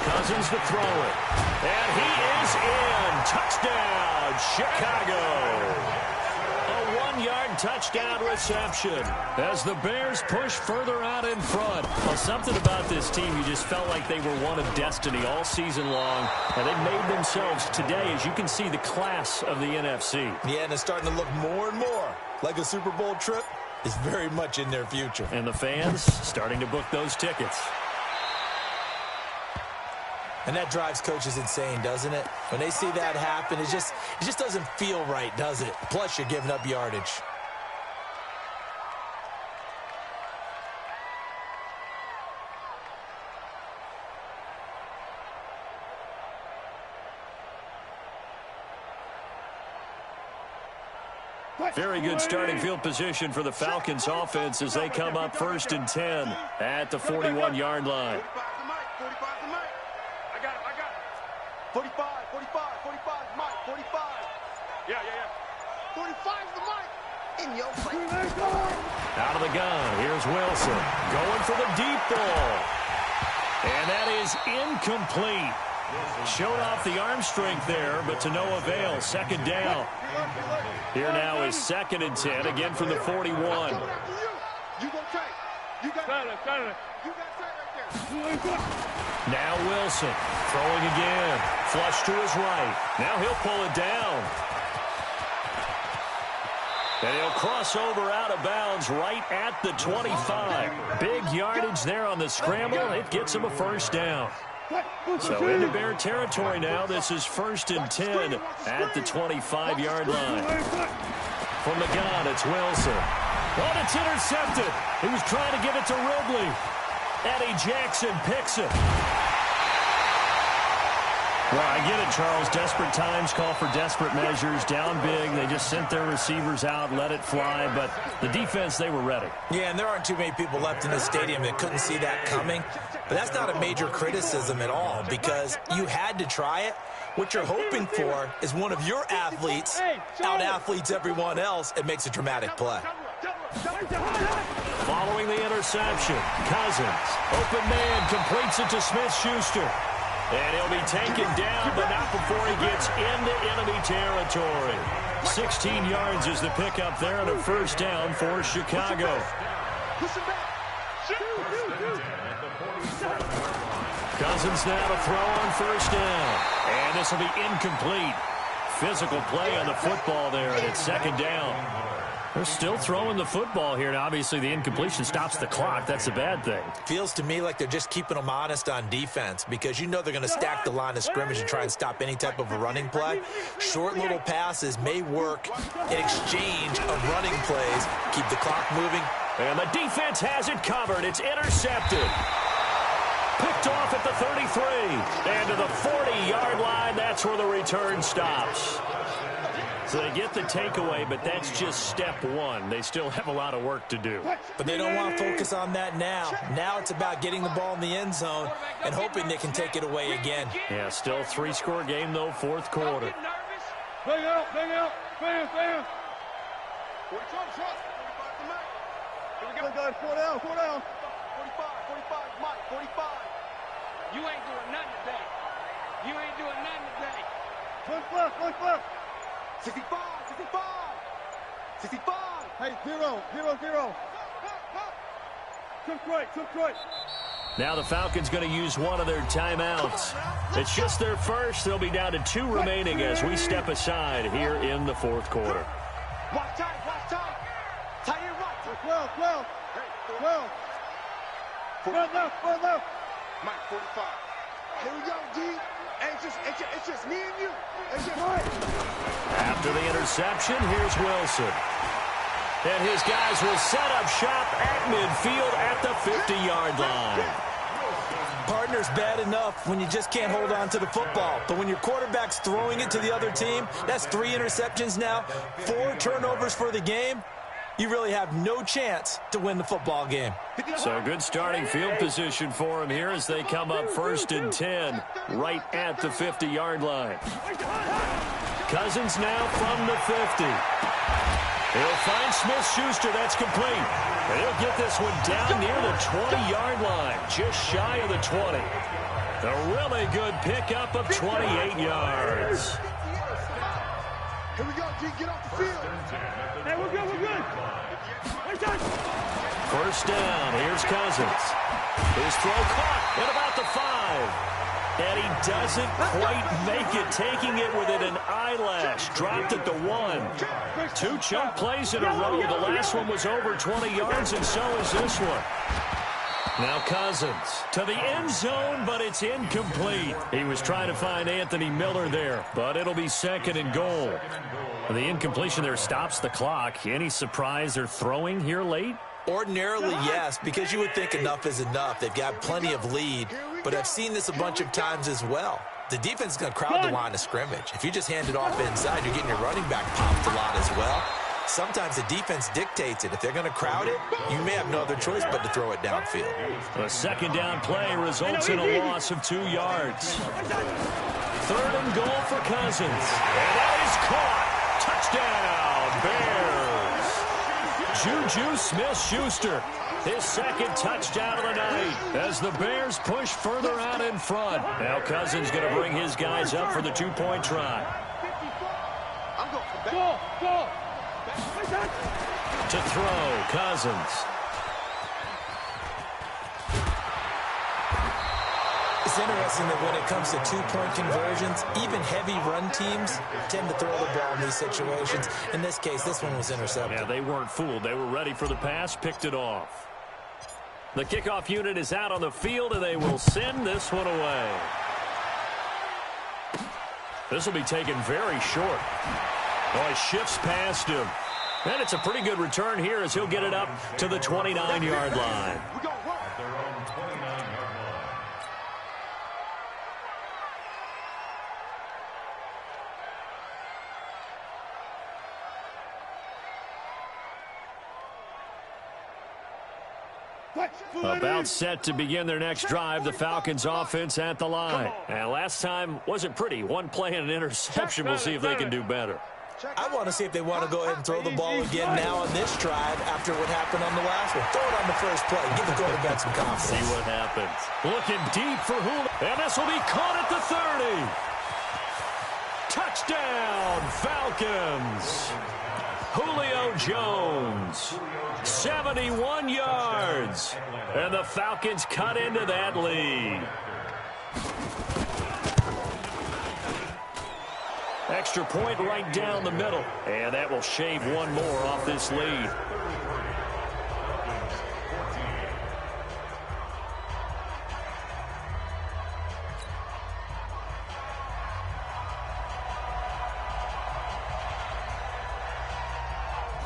Cousins to throw it. And he is in. Touchdown, Chicago. A 1-yard touchdown reception as the Bears push further out in front. Well, something about this team, you just felt like they were one of destiny all season long, and they made themselves today, as you can see, the class of the NFC. Yeah, and it's starting to look more and more like a Super Bowl trip is very much in their future. And the fans starting to book those tickets. And that drives coaches insane, doesn't it? When they see that happen, it just doesn't feel right, does it? Plus, you're giving up yardage. Very good starting field position for the Falcons offense as they come up 1st and 10 at the 41-yard line. 45, Mike, 45. Yeah. 45 the Mike. In your face. Out of the gun, here's Wilson. Going for the deep ball. And that is incomplete. Showed off the arm strength there, but to no avail. 2nd down. Here now is 2nd and 10, again from the 41. You gonna take. You got right there. Now Wilson throwing again. Flush to his right. Now he'll pull it down. And he'll cross over out of bounds right at the 25. Big yardage there on the scramble. It gets him a 1st down. So into Bear territory now. This is 1st and 10 at the 25-yard line. From the gun, it's Wilson. Oh, it's intercepted. He was trying to give it to Ridley. Eddie Jackson picks it. Well, I get it, Charles. Desperate times call for desperate measures. Down big. They just sent their receivers out, let it fly. But the defense, they were ready. Yeah, and there aren't too many people left in the stadium that couldn't see that coming. But that's not a major criticism at all because you had to try it. What you're hoping for is one of your athletes out-athletes everyone else and makes a dramatic play. Following the interception, Cousins, open man, completes it to Smith-Schuster. And he'll be taken down, but not before he gets into enemy territory. 16 yards is the pickup there and a 1st down for Chicago. Cousins now to throw on 1st down. And this will be incomplete. Physical play on the football there, and it's 2nd down. They're still throwing the football here, and obviously the incompletion stops the clock. That's a bad thing. Feels to me like they're just keeping them honest on defense because you know they're going to stack the line of scrimmage and try and stop any type of a running play. Short little passes may work in exchange of running plays. Keep the clock moving. And the defense has it covered. It's intercepted. Picked off at the 33. And to the 40-yard line, that's where the return stops. So they get the takeaway, but that's just step one. They still have a lot of work to do. But they don't want to focus on that now. Now it's about getting the ball in the end zone and hoping they can take it away again. Yeah, still a 3-score game, though, fourth quarter. Bang out, bam. 45, 45. Here we go, guys. 4 down. 45, Mike, 45. You ain't doing nothing today. One left. 65. 65. Hey, 0. Took right. Now the Falcons going to use one of their timeouts. It's just their first. They'll be down to 2 remaining as we step aside here in the fourth quarter. Watch tight. Tight and right. 12. Front left. Mike, 45. Here we go, D. It's just me and you. It's just After the interception, here's Wilson. And his guys will set up shop at midfield at the 50-yard line. Partner's bad enough when you just can't hold on to the football. But when your quarterback's throwing it to the other team, that's 3 interceptions now, 4 turnovers for the game. You really have no chance to win the football game. So good starting field position for him here as they come up 1st and 10 right at the 50-yard line. Cousins now from the 50. He'll find Smith-Schuster. That's complete. And he'll get this one down near the 20-yard line, just shy of the 20. A really good pickup of 28 yards. Here we go, G. Get off the field. Hey, we're good. First down. Here's Cousins. His throw caught at about the 5. And he doesn't quite make it, taking it within an eyelash. Dropped at the 1. 2 chunk plays in a row. The last one was over 20 yards, and so is this one. Now Cousins to the end zone, but it's incomplete. He was trying to find Anthony Miller there, but it'll be 2nd and goal. The incompletion there stops the clock. Any surprise they're throwing here late? Ordinarily, yes, because you would think enough is enough. They've got plenty of lead, but I've seen this a bunch of times as well. The defense is going to crowd the line of scrimmage. If you just hand it off inside, you're getting your running back popped a lot as well. Sometimes the defense dictates it. If they're going to crowd it, you may have no other choice but to throw it downfield. A 2nd down play results in a loss of 2 yards. 3rd and goal for Cousins. And that is caught. Touchdown, Bears. Juju Smith-Schuster, his 2nd touchdown of the night as the Bears push further out in front. Now Cousins going to bring his guys up for the 2-point try. Go. To throw, Cousins. It's interesting that when it comes to 2-point conversions, even heavy run teams tend to throw the ball in these situations. In this case, this one was intercepted. Yeah, they weren't fooled. They were ready for the pass, picked it off. The kickoff unit is out on the field, and they will send this one away. This will be taken very short. Oh, he shifts past him. And it's a pretty good return here as he'll get it up to the 29-yard line. About set to begin their next drive, the Falcons offense at the line. And last time wasn't pretty. One play and an interception. We'll see if they can do better. I want to see if they want to go ahead and throw the ball again now on this drive after what happened on the last one. Throw it on the first play. Give the quarterback some confidence. See what happens. Looking deep for Julio. And this will be caught at the 30. Touchdown, Falcons. Julio Jones. 71 yards. And the Falcons cut into that lead. Extra point right down the middle. And that will shave one more off this lead.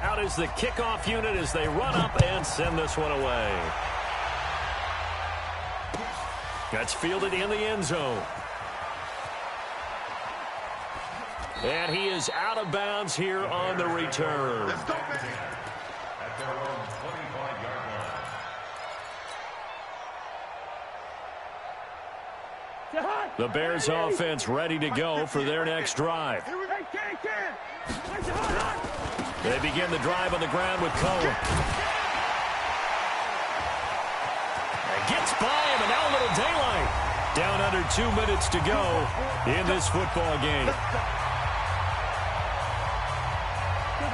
Out is the kickoff unit as they run up and send this one away. That's fielded in the end zone. And he is out of bounds here on the return. At their own 25-yard line. The Bears offense ready to go for their next drive. They begin the drive on the ground with Cohen. And gets by him, and now a little daylight. Down under 2 minutes to go in this football game.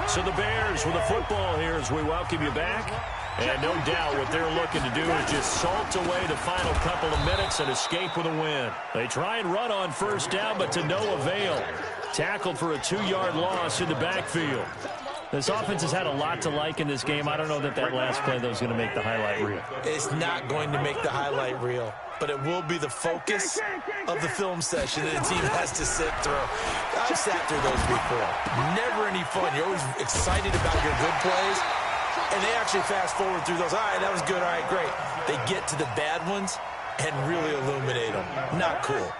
So the Bears with the football here as we welcome you back. And no doubt what they're looking to do is just salt away the final couple of minutes and escape with a win. They try and run on first down, but to no avail. Tackled for a 2-yard loss in the backfield. This offense has had a lot to like in this game. I don't know that last play, though, is going to make the highlight reel. It's not going to make the highlight reel, but it will be the focus of the film session that the team has to sit through. I've sat through those before. Never any fun. You're always excited about your good plays, and they actually fast forward through those. All right, that was good. All right, great. They get to the bad ones and really illuminate them. Not cool.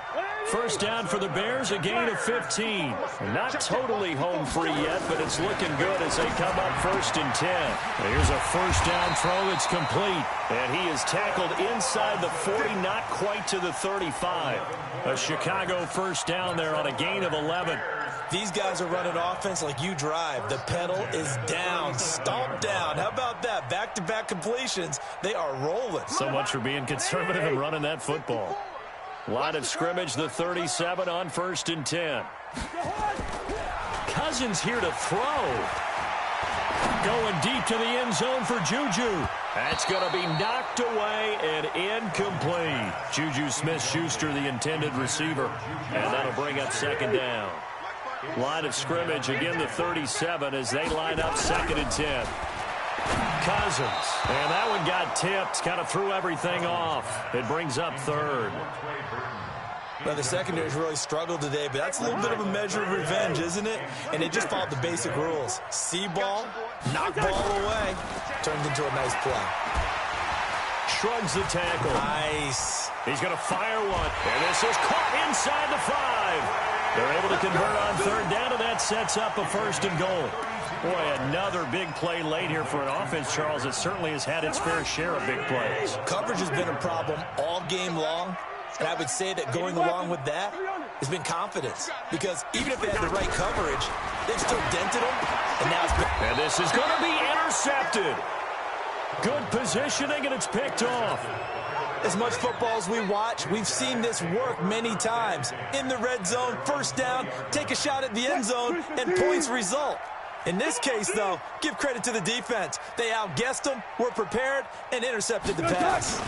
First down for the Bears, a gain of 15. Not totally home free yet, but it's looking good as they come up 1st and 10. Here's a first down throw that's complete. And he is tackled inside the 40, not quite to the 35. A Chicago first down there on a gain of 11. These guys are running offense like you drive. The pedal is down, stomped down. How about that? Back-to-back completions. They are rolling. So much for being conservative and running that football. Line of scrimmage, the 37 on 1st and 10. Cousins here to throw. Going deep to the end zone for Juju. That's going to be knocked away and incomplete. Juju Smith-Schuster, the intended receiver. And that'll bring up 2nd down. Line of scrimmage, again the 37 as they line up 2nd and 10. Cousins. And that one got tipped. Kind of threw everything off. It brings up 3rd. Well, the secondary's really struggled today, but that's a little bit of a measure of revenge, isn't it? And they just followed the basic rules. See ball, knock ball away. Turned into a nice play. Shrugs the tackle. Nice. He's going to fire one. And this is caught inside the 5. They're able to convert on 3rd down, and that sets up a 1st and goal. Boy, another big play late here for an offense, Charles, that certainly has had its fair share of big plays. Coverage has been a problem all game long, and I would say that going along with that has been confidence. Because even if they had the right coverage, they've still dented them, and now it's been... And this is going to be intercepted. Good positioning, and it's picked off. As much football as we watch, we've seen this work many times. In the red zone, first down, take a shot at the end zone, and points result. In this case, though, give credit to the defense. They outguessed them, were prepared, and intercepted the pass.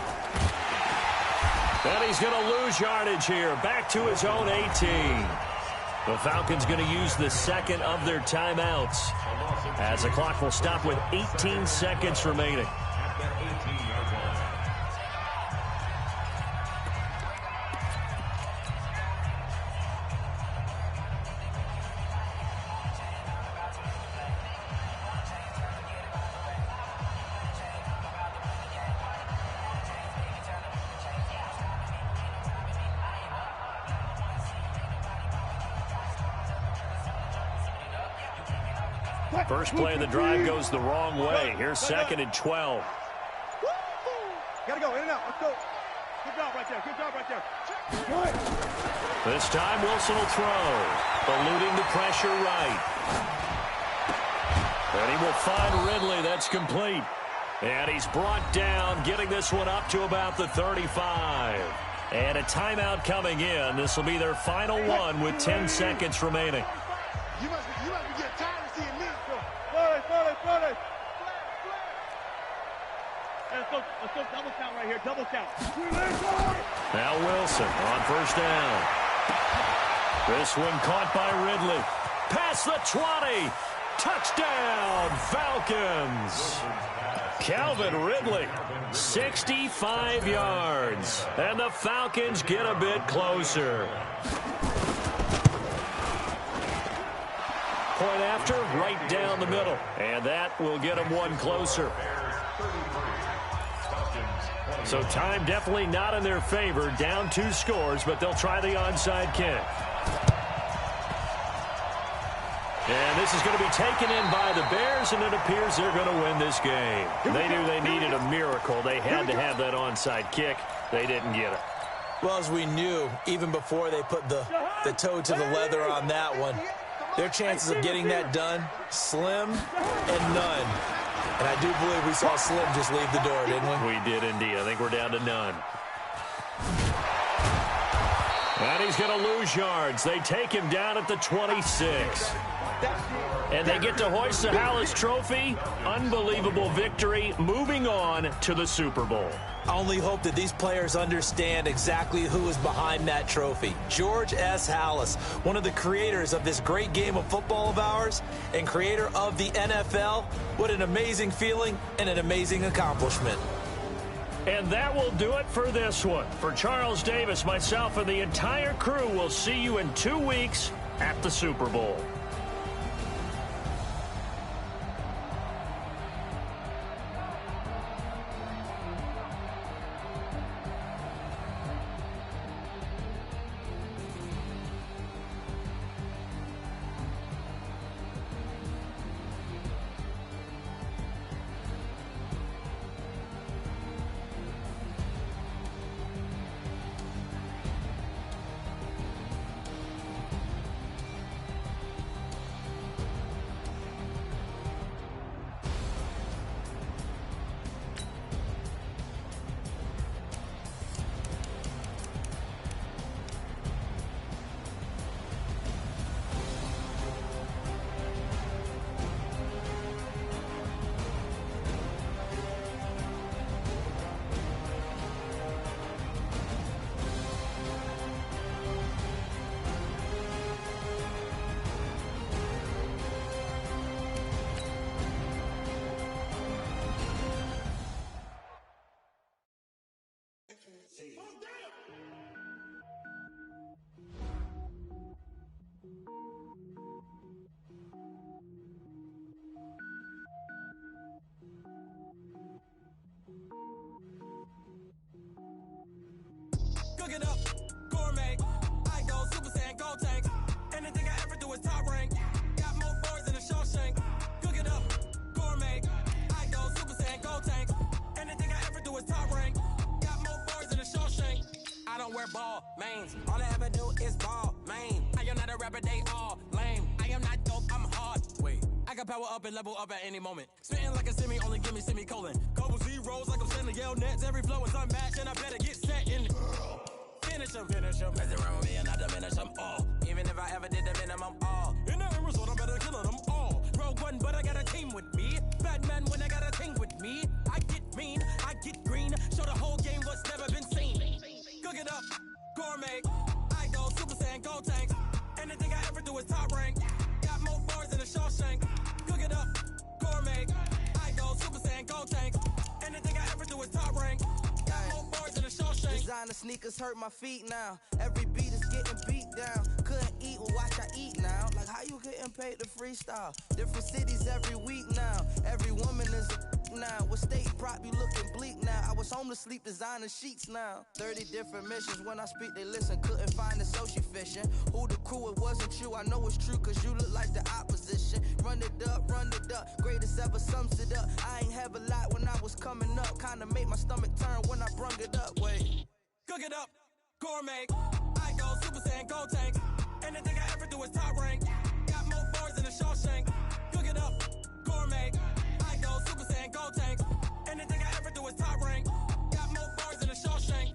And he's going to lose yardage here. Back to his own 18. The Falcons going to use the 2nd of their timeouts as the clock will stop with 18 seconds remaining. First play of the drive goes the wrong way. Here's 2nd and 12. Gotta go, in and out. Let's go. Good job right there. Good job right there. This time Wilson will throw. Eluding the pressure right. And he will find Ridley. That's complete. And he's brought down, getting this one up to about the 35. And a timeout coming in. This will be their final one with 10 seconds remaining. You must be getting tired of seeing me. Throw it. Let's go double count right here. Double count. Now Wilson on first down. This one caught by Ridley. Past the 20. Touchdown, Falcons. Calvin Ridley, 65 yards. And the Falcons get a bit closer. Point after, right down the middle. And that will get them one closer. So time definitely not in their favor. Down 2 scores, but they'll try the onside kick. And this is going to be taken in by the Bears, and it appears they're going to win this game. They knew they needed a miracle. They had to have that onside kick. They didn't get it. Well, as we knew, even before they put the toe to the leather on that one, their chances of getting that done, slim and none. And I do believe we saw Slim just leave the door, didn't we? We did indeed. I think we're down to none. And he's going to lose yards. They take him down at the 26. And they get to hoist the Hallis Trophy. Unbelievable victory. Moving on to the Super Bowl. I only hope that these players understand exactly who is behind that trophy. George S. Hallis, one of the creators of this great game of football of ours and creator of the NFL. What an amazing feeling and an amazing accomplishment. And that will do it for this one. For Charles Davis, myself, and the entire crew, we'll see you in 2 weeks at the Super Bowl. Cook it up, gourmet. I go Super Saiyan, go tank. Anything I ever do is top rank. Got more boards than a Shawshank. Cook it up, gourmet. I go Super Saiyan, go tank. Anything I ever do is top rank. Got more boards than a Shawshank. I don't wear ball mains. All I ever do is ball main. I am not a rapper, they all lame. I am not dope, I'm hard. Wait, I can power up and level up at any moment. Spitting like a semi, only give me semicolon. Couple zeros like I'm sending yell nets. Every flow is unmatched, and I better get set in. Finish them. Mess around with me and I diminish them all. Even if I ever did the minimum all. In the end result, I'm better killing them all. Rogue One, but I got a team with me. Batman when I got a team with me. I get mean, I get green. Show the whole game what's never been seen. Cook it up, gourmet. I go Super Saiyan, go tank. Anything I ever do is top rank. Got more bars than a Shawshank. Cook it up, gourmet. I go Super Saiyan, go tank. Anything I ever do is top rank. Designer sneakers hurt my feet now. Every beat is getting beat down. Couldn't eat, well watch I eat now. Like how you getting paid to freestyle? Different cities every week now. Every woman is a now. With state prop you looking bleak now. I was home to sleep designer sheets now. 30 different missions. When I speak they listen. Couldn't find it so she fishing. Who the crew, it wasn't you. I know it's true cause you look like the opposition. Run it up. Greatest ever sums it up. I ain't have a lot when I was coming up. Kinda made my stomach turn when I brung it up. Wait. Cook it up, gourmet. I go Super Saiyan, go tank. Anything I ever do is top rank. Got more bars than a Shawshank. Cook it up, gourmet. I go Super Saiyan, go tank. Anything I ever do is top rank. Got more bars than a Shawshank.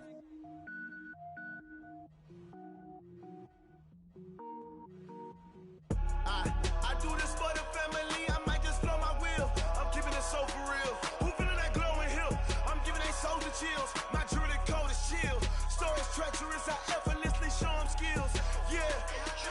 I do this for the family. I might just blow my wheel. I'm keeping it so for real. Who feeling that glowing hill? I'm giving they soldier chills. My jewelry code is chill. Stories treacherous. I effortlessly show them skills. Yeah.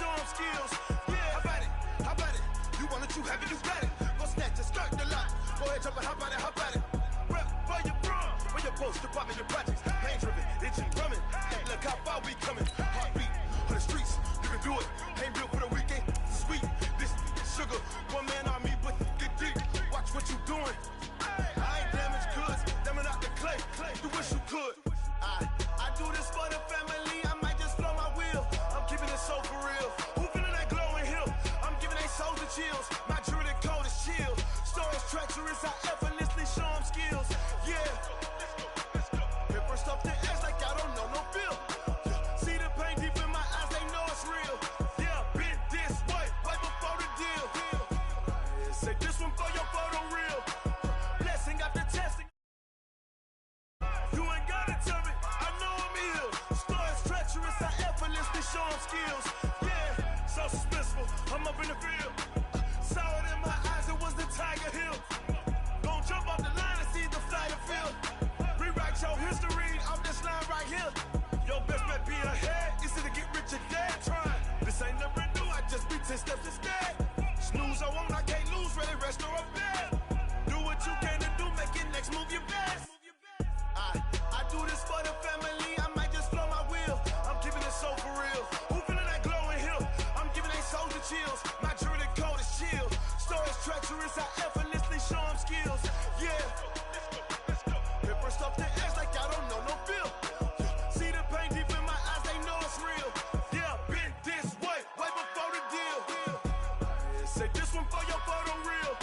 show 'em skills. Yeah, how about it? How about it? You want it, you have it, you got it. Go snatch it, skirt the lot. Go ahead, jump it, how about it? How about it? Rep where you from? Where you post, department, your projects. Pain driven, itching, drumming. Hey, look how far we coming. Heartbeat on the streets, you can do it. Ain't built for the weekend. Sweet, this sugar, one man army, but get deep. Watch what you doing. I ain't damaged goods, damn out the clay. You wish you could. I do this for the family. I might just blow my wheel. I'm keeping it so for real. Who feeling that glowing hill? I'm giving they souls the chills. My jewelry code is chill. Stories treacherous, I effortlessly show 'em skills. Yeah. Paper stuff the edge like I don't know no feel. See the pain deep in my eyes, they know it's real. Yeah, been this way, right before the deal. Say this one for your photo real. Blessing after testing. You ain't gotta tell me, I know I'm ill. Stories treacherous, I effortlessly show 'em skills. Yeah, so suspenseful, I'm up in the field. Saw it in my eyes, it was the Tiger Hill. Don't jump off the line and see the fly the field. Rewrite your history off this line right here. Your best bet be ahead, easy to get rich or dead. Try, this ain't never new, I just be 10 steps instead. Snooze I won't, I can't lose, ready, rest or a bed. Do what you can to do, make it next move your best. I do this for the family, I might just blow my wheel. I'm keeping it so for real. Who feeling that glowing hill? I'm giving they souls the chills. My jewelry code is chill. Stories treacherous, I effortlessly show 'em skills. Yeah. Paper stuff the edge like I don't know no feel. See the pain deep in my eyes, they know it's real. Yeah, been this way, right before the deal. Say this one for your photo real.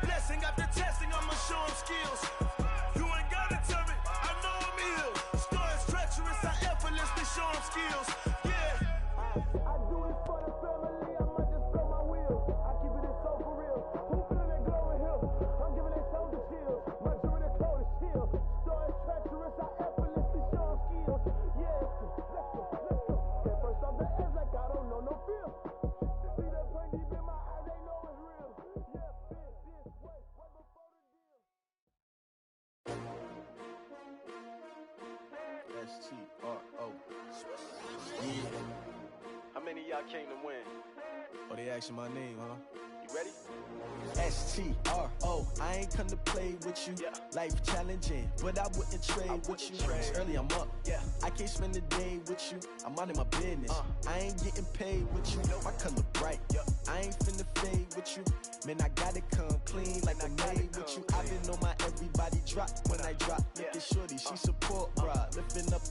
Blessing after testing, I'ma show 'em skills. You ain't gotta tell me, I know I'm ill. Stories treacherous, I effortlessly show 'em skills. Yeah. I do this for the family, I might just blow my wheel. I keep it so for real. Who feeling that glowing hill? I'm giving they souls the chills. My jewelry code is chill. Stories treacherous, I effortlessly show 'em skills. Yeah, let's go. Get first off the edge like I don't know no feel. See that pain deep in my eyes, they know it's real. Yeah, been this way, right before the deal. STRO. Yeah. How many of y'all came to win? Oh, they asking my name, huh? You ready? STRO. I ain't come to play with you. Yeah. Life challenging, but I wouldn't trade with you. It's early, I'm up. Yeah. I can't spend the day with you. I'm minding my business. I ain't getting paid with you. My color bright. I ain't finna fade with you. Man, I gotta come clean like I made with you. I've been on my everybody drop when I drop. Look at shorty, she support ride. Lifting up,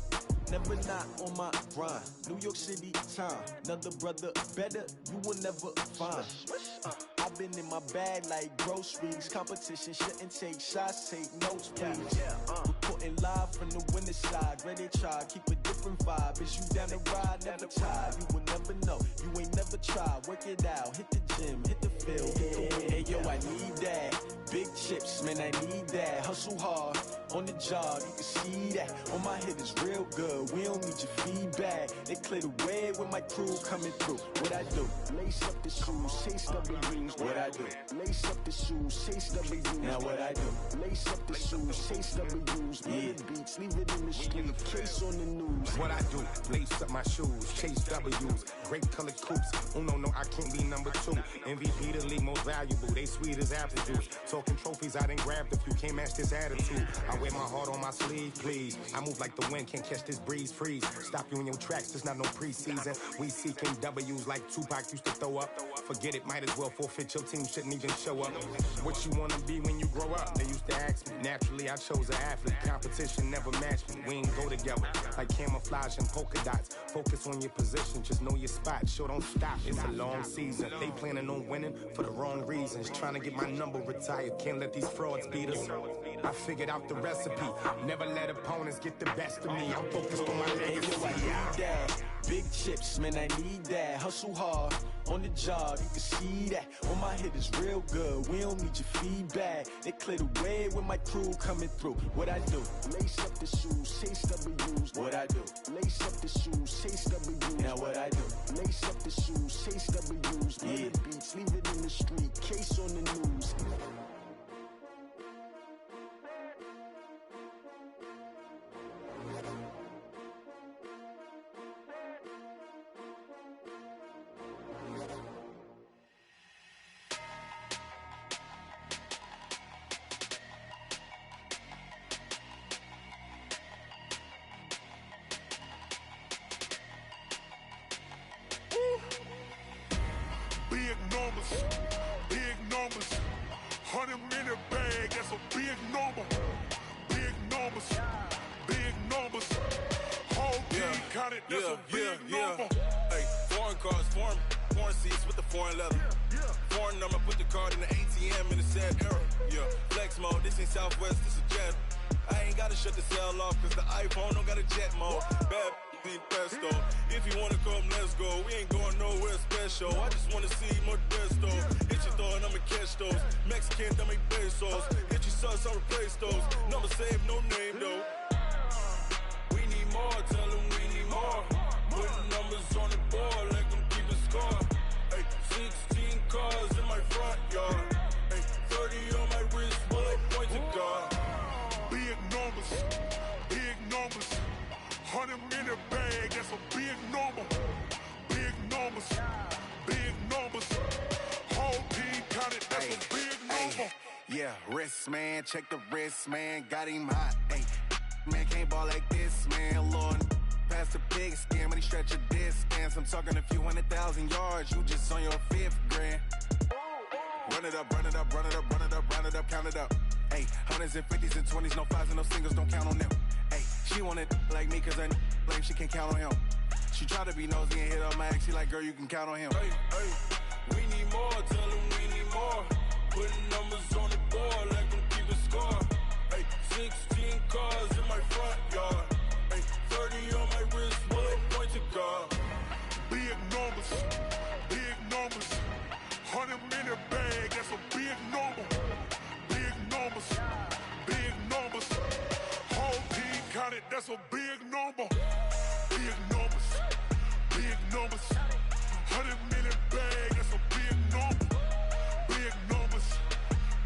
never not on my grind. New York City time, another brother better, you will never find. I've been in my bag like groceries. Competition shouldn't take shots, take notes, please. Reporting live from the winning side. Ready to try, keep a different vibe. Is you down the ride, never tired. You will never know, you ain't never tried. Work it out, hit the gym, hit the field. Hey yo, I need that. Big chips, man, I need that. Hustle hard, on the job, you can see that. On my head is real good, we don't need your feedback. They clear the way with my crew coming through. What I do? Lace up the shoes, chase W's. What I do? Lace up the shoes, chase W's. Now what I do? Lace up the shoes, chase W's. Yeah. Beats, leave it in the street, case on the news. What I do? Lace up my shoes, chase W's. Great colored coops. Oh no, I can't be number 2. MVP the league most valuable. They sweet as apple juice. Talking trophies, I didn't grab the few. Can't match this attitude. I wear my heart on my sleeve, please. I move like the wind, can't catch this breeze, freeze. Stop you in your tracks, there's not no preseason. We seeking W's like Tupac used to throw up. Forget it, might as well forfeit. Your team shouldn't even show up. What you wanna be when you grow up? They used to ask me. Naturally, I chose an athlete. Competition never matched me. We ain't go together like camouflage and polka dots. Focus on your position, just know your spot. Sure, don't stop. It's a long season. They planning on winning for the wrong reasons. Trying to get my number retired. Can't let these frauds beat us. I figured out the recipe. Never let opponents get the best of me. I'm focused on my legacy. I need that. Big chips, man, I need that. Hustle hard, on the job, you can see that. On my head is real good, we don't need your feedback. They clear the way with my crew coming through. What I do? Lace up the shoes, chase W's. What I do? Lace up the shoes, chase W's. Now what I do? Lace up the shoes, chase W's. Yeah. Beats, leave it in the street, case on the news. Big numbers, big numbers. 100-minute bag, that's a big number. Big numbers, big numbers. Whole team counted, that's a big number. Hey, foreign cars, foreign seats with the foreign leather. Foreign number, put the card in the ATM in the sad era. Yeah, flex mode, this ain't Southwest, this is jet. I ain't gotta shut the cell off, cause the iPhone don't got a jet mode. Bad need pesto. If you wanna come, let's go. We ain't going nowhere special. I just wanna see more desto. Hit your throw and I'ma catch those. Mexican, I make pesos. Hit your sauce, I'll replace those. Number save, no name though. We need more, tell them we need more. Putting numbers on the board, let them keep a score. Hey, 16 cars in my front yard. Hey, 30 on my wrist, bullet point to God. Big numbers, big numbers. 100-minute bag, that's a big number. Big numbers, big numbers. Whole team counted, that's a big number. Yeah, wrist man, check the wrist man, got him hot. Ay, man can't ball like this, man. Lord, past the pig skin when he stretch a distance. I'm talking a few 100,000 yards, you just on your 5th grand. Run it up, run it up, run it up, run it up, run it up, count it up. Ay, 100s and 50s and 20s, no 5s and no singles, don't count on them. Ay, she want it like me cause I blame she can't count on him. She try to be nosy and hit up my ex, she like, girl, you can count on him. Hey, hey, we need more, tell them we need more. Putting numbers on the board, let them keep a score. Hey, 16 cars in my front yard. Hey, 30 on my wrist, bullet point to God. Big numbers, big numbers. 100-minute bag, that's a big number. Big numbers, big numbers. Whole team counted, that's a big number. Big numbers, big numbers. 100-minute bag, that's a big number. Big numbers,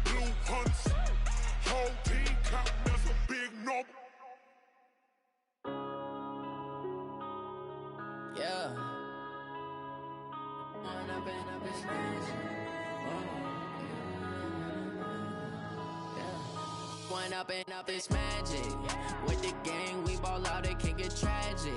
blue hunts. Whole team counting, that's a big number. Yeah. One up and up is magic. With the gang, we ball out, it can get tragic.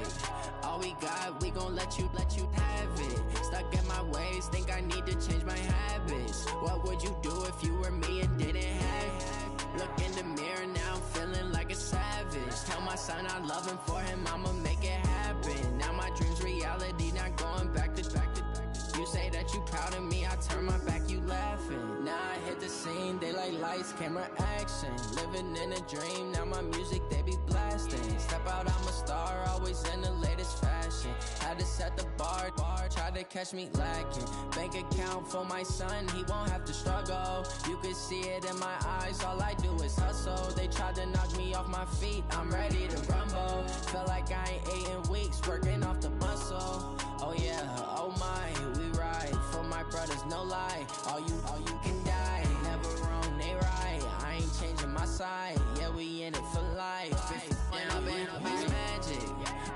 All we got, we gon' let you have it. Stuck in my ways, think I need to change my habits. What would you do if you were me and didn't have it? Look in the mirror, now I'm feeling like a savage. Tell my son I love him, for him I'ma make it happen. Now my dream's reality, not going back to. You say that you proud of me, I turn my back, you laughing. Now I hit the scene, they like lights, camera, action. Living in a dream, now my music, they be blasting. Step out, I'm a star, always in the latest fashion. Had to set the bar, try to catch me lacking. Bank account for my son, he won't have to struggle. You can see it in my eyes, all I do is hustle. They tried to knock me off my feet, I'm ready to rumble. Felt like I ain't ate in weeks, working off the muscle. Oh yeah, oh my, we ride for my brothers, no lie. All you can die, never wrong, they right. I ain't changing my side, yeah, we in it for life. When up and up is magic.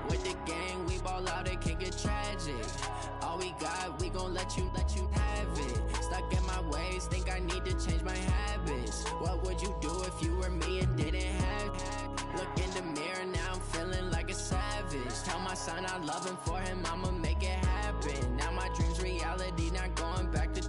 With the gang, we ball out, it can get tragic. All we got, we gon' let you have it. Stuck in my ways, think I need to change my habits. What would you do if you were me and didn't have it? Look in the mirror, now I'm feeling like a savage. Tell my son I love him, for him I'ma make it happen. Now my dream's reality, not going back to.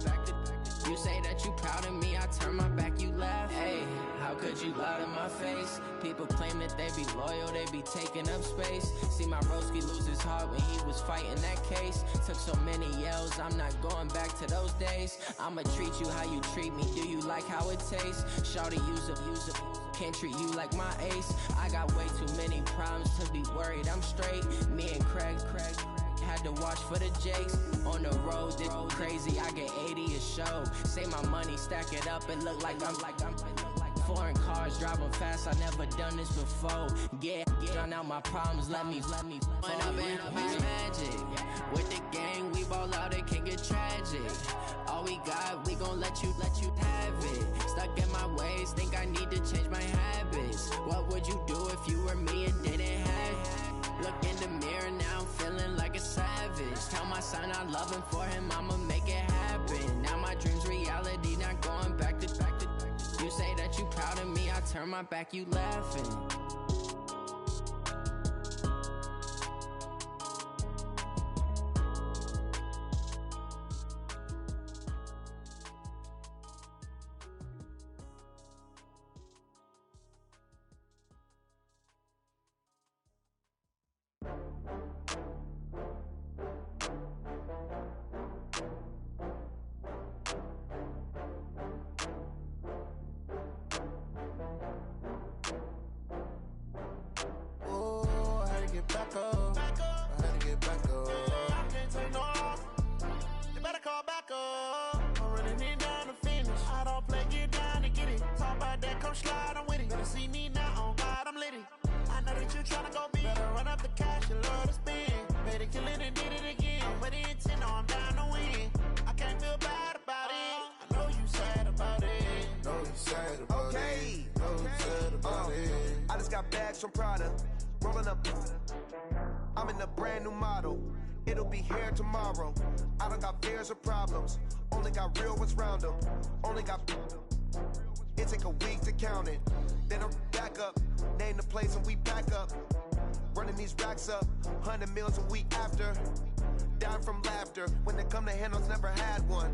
You say that you proud of me, I turn my back, you laugh. Hey, how could you lie to my face? People claim that they be loyal, they be taking up space. See my broski lose his heart when he was fighting that case. Took so many yells, I'm not going back to those days. I'ma treat you how you treat me, do you like how it tastes? Shawty, use up. Can't treat you like my ace. I got way too many problems to be worried, I'm straight. Me and Craig had to watch for the Jakes. On the road, this crazy, I get 80 a show. Say my money, stack it up, and look like I'm foreign cars, driving fast, I never done this before. Get drown out my problems, let me When up and up is magic. With the gang, we ball out, it can get tragic. All we got, we gon' let you have it. Stuck in my ways, think I need to change my habits. What would you do if you were me and didn't have it? Look in the mirror, now I'm feeling like a savage. Tell my son I love him, for him I'ma make it happen. Now my dream's reality, not going back to. You say that you proud of me, I turn my back, you laughing. with you tryna go be. Better run up the cash, you love to spend. Better kill it and did it again. I'm with the intent, no, I'm down to win. I can't feel bad about it. I know you sad about it. Know you sad about it. Know you sad about it. I just got bags from Prada. Rolling up. I'm in a brand new model. It'll be here tomorrow. I don't got fears or problems. Only got real ones round them. Only got. It take a week to count it. Then I back up. Name the place and we back up. Running these racks up. 100 meals a week after. Down from laughter. When they come to handles, never had one.